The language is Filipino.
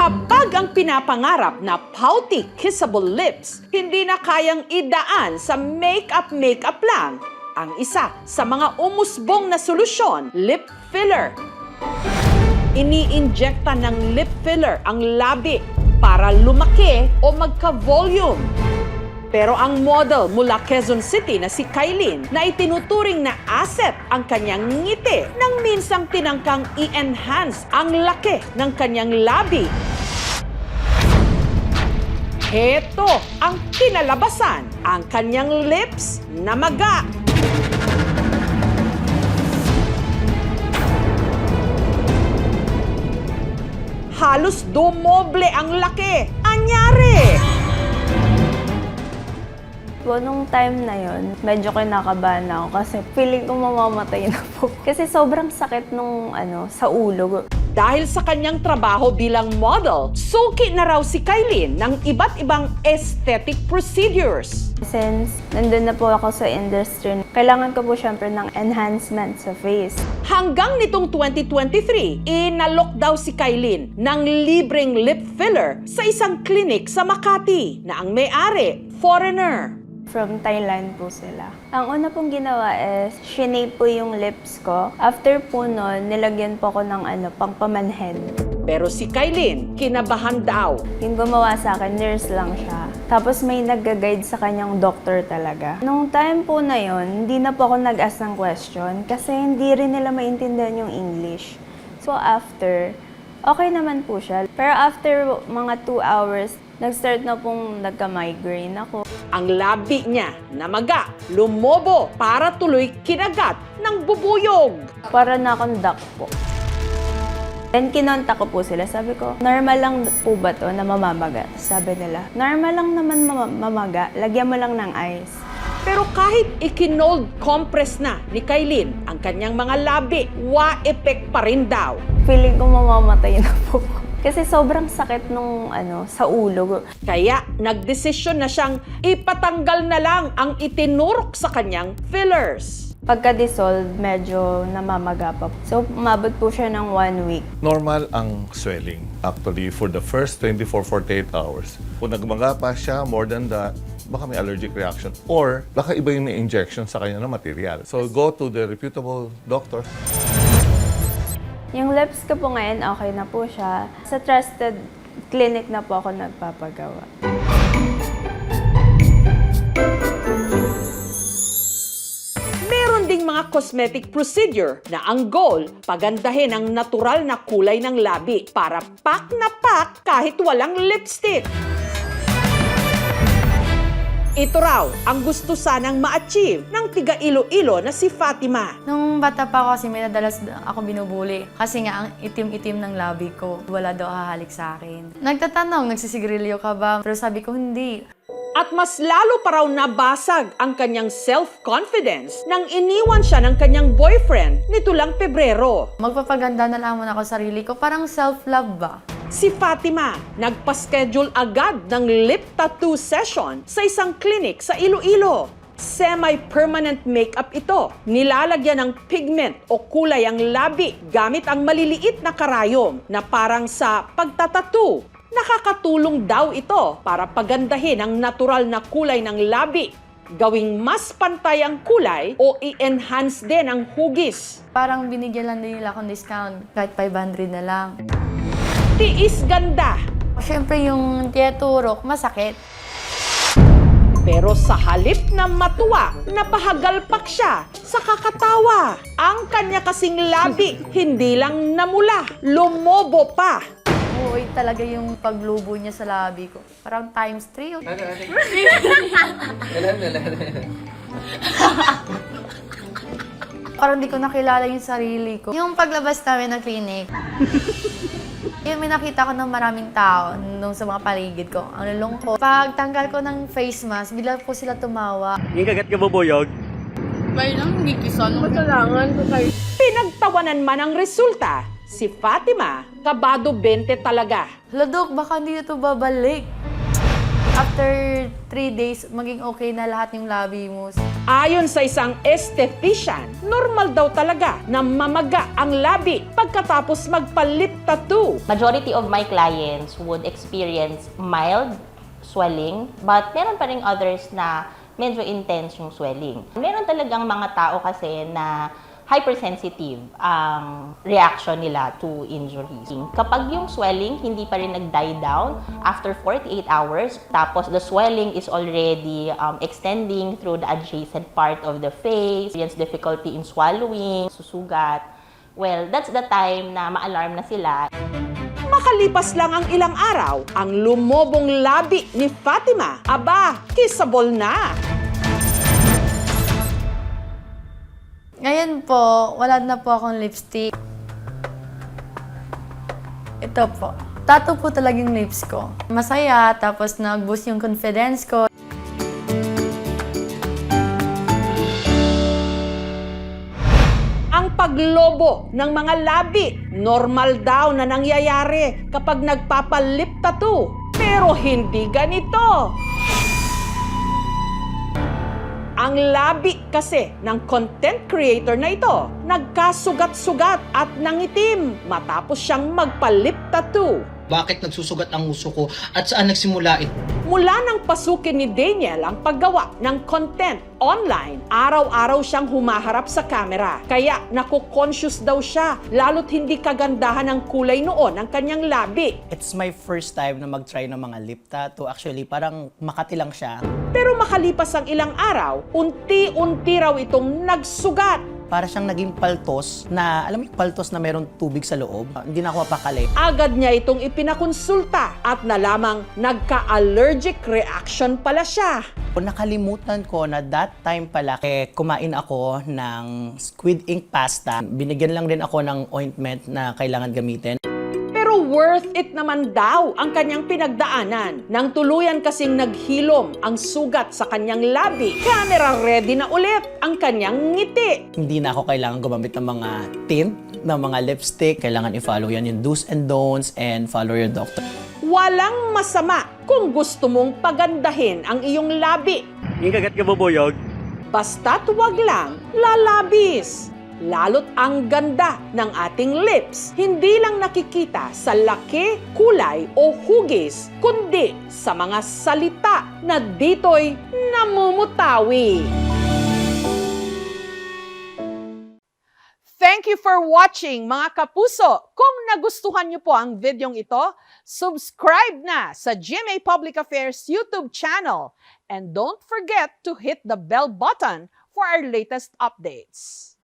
Kapag ang pinapangarap na pouty, kissable lips, hindi na kayang idaan sa makeup lang, ang isa sa mga umusbong na solusyon, lip filler. Ini-injecta ng lip filler ang labi para lumaki o magka-volume. Pero ang model mula Quezon City na si Kailin na itinuturing na asset ang kanyang ngiti nang minsang tinangkang i-enhance ang laki ng kanyang labi. Heto ang kinalabasan, ang kanyang lips na maga. Halos dumoble ang laki. Anyari! Nung time na yon, medyo kinakabahan ako kasi feeling ko mamamatay na po. Kasi sobrang sakit nung sa ulo. Dahil sa kanyang trabaho bilang model, suki na raw si Kailin ng iba't ibang aesthetic procedures. Since nandun na po ako sa industry, kailangan ko po syempre ng enhancement sa face. Hanggang nitong 2023, inalok daw si Kailin ng libreng lip filler sa isang clinic sa Makati na ang may-ari, foreigner. From Thailand po sila. Ang una pong ginawa is, shinape po yung lips ko. After po nun, nilagyan po ako ng pangpamanhead. Pero si Kailin, kinabahan daw. Yung gumawa sa akin, nurse lang siya. Tapos may nag-guide sa kanyang doctor talaga. Nung time po na yon, hindi na po ako nag-ask ng question kasi hindi rin nila maintindihan yung English. So after, okay naman po siya. Pero after mga 2 hours, nag-start na pong nagka-migraine ako. Ang labi niya na maga, lumobo para tuloy kinagat ng bubuyog. Para na akong duck po. Then kinontak ko po sila. Sabi ko, normal lang po ba to na mamamaga? Sabi nila, normal lang naman mamaga. Lagyan mo lang ng ice. Pero kahit ikinold compress na ni Kailin ang kanyang mga labi, wa-effect pa rin daw. Feeling ko mamamatay na po. Kasi sobrang sakit nung sa ulo. Kaya nagdesisyon na siyang ipatanggal na lang ang itinurok sa kanyang fillers. Pagka-dissolve, medyo namamaga pa. So, umabot po siya ng 1 week. Normal ang swelling actually for the first 24-48 hours. Kung nagmaga pa siya more than that, baka may allergic reaction or baka iba yung injection sa kanya na material. So, go to the reputable doctor. Yung lips ko po ngayon, okay na po siya. Sa trusted clinic na po ako nagpapagawa. Meron ding mga cosmetic procedure na ang goal, pagandahin ang natural na kulay ng labi para pak na pak kahit walang lipstick. Ito raw ang gusto sanang ma-achieve ng tiga Iloilo na si Fatima. Nung bata pa ako kasi may nadalas ako binubuli. Kasi nga ang itim-itim ng labi ko. Wala daw hahalik sa akin. Nagtatanong, nagsisigarilyo ka ba? Pero sabi ko hindi. At mas lalo pa raw nabasag ang kanyang self-confidence nang iniwan siya ng kanyang boyfriend nito lang Pebrero. Magpapaganda na lamang ako sa sarili ko. Parang self-love ba? Si Fatima, nagpa-schedule agad ng lip tattoo session sa isang clinic sa Iloilo. Semi-permanent makeup ito. Nilalagyan ng pigment o kulay ang labi gamit ang maliliit na karayom na parang sa pagtatattoo. Nakakatulong daw ito para pagandahin ang natural na kulay ng labi, gawing mas pantay ang kulay o i-enhance din ang hugis. Parang binigyan lang din nila akong discount. Kahit 500 na lang. Tiis ganda. Siyempre yung tiyaturok, masakit. Pero sa halip na matuwa, napahagalpak siya sa kakatawa. Ang kanya kasing labi, hindi lang namula, lumobo pa. Uy, talaga yung paglubo niya sa labi ko. Parang times 3. Parang di ko nakilala yung sarili ko. Yung paglabas namin ng clinic, yung may nakita ko ng maraming tao nung sa mga paligid ko. Ang lulungkot. Pag tanggal ko ng face mask, bigla po sila tumawa. Yung kagat ka bubuyog? Bay lang, hindi kisan. Matalangan ko kayo. Pinagtawanan man ang resulta, si Fatima, kabado 20 talaga. Hala, Dok, baka hindi na ito babalik. After 3 days, maging okay na lahat yung labi mo. Ayon sa isang esthetician, normal daw talaga na mamaga ang labi pagkatapos magpa-lip tattoo. Majority of my clients would experience mild swelling, but meron pa rin others na medyo intense yung swelling. Meron talagang mga tao kasi na hypersensitive ang reaction nila to injuries. Kapag yung swelling hindi pa rin nag-die down after 48 hours, tapos the swelling is already extending through the adjacent part of the face, experience difficulty in swallowing, susugat, well, that's the time na ma-alarm na sila. Makalipas lang ang ilang araw, ang lumobong labi ni Fatima, aba, kissable na. Ngayon po, wala na po akong lipstick. Ito po. Tattoo po talaga yung lips ko. Masaya, tapos nag-boost yung confidence ko. Ang paglobo ng mga labi, normal daw na nangyayari kapag nagpapalip tattoo. Pero hindi ganito. Ang labi kasi ng content creator na ito, nagkasugat-sugat at nangitim matapos siyang magpa-lip tattoo. Bakit nagsusugat ang uso ko at saan nagsimula ito? Mula nang pasukin ni Daniel ang paggawa ng content online, araw-araw siyang humaharap sa camera. Kaya naku-conscious daw siya, lalo't hindi kagandahan ng kulay noon ng kanyang labi. It's my first time na mag-try ng mga lip tattoo. Actually, parang makati lang siya. Pero makalipas ang ilang araw, unti-unti raw itong nagsugat. Para siyang naging paltos na, alam mo yung paltos na merong tubig sa loob? Hindi na ako mapakali. Agad niya itong ipinakonsulta at nalamang nagka-allergic reaction pala siya. Nakalimutan ko na that time pala, kumain ako ng squid ink pasta. Binigyan lang din ako ng ointment na kailangan gamitin. Pero worth it naman daw ang kanyang pinagdaanan. Nang tuluyan kasing naghilom ang sugat sa kanyang labi, camera ready na ulit ang kanyang ngiti. Hindi na ako kailangan gumamit ng mga tint, ng mga lipstick. Kailangan i-follow yan yung do's and don'ts and follow your doctor. Walang masama kung gusto mong pagandahin ang iyong labi. Yung kagat ka bubuyog? Basta't wag lang lalabis. Lalo't ang ganda ng ating lips, hindi lang nakikita sa laki, kulay o hugis, kundi sa mga salita na dito'y namumutawi. Thank you for watching, mga kapuso. Kung nagustuhan niyo po ang videong ito, subscribe na sa GMA Public Affairs YouTube channel. And don't forget to hit the bell button for our latest updates.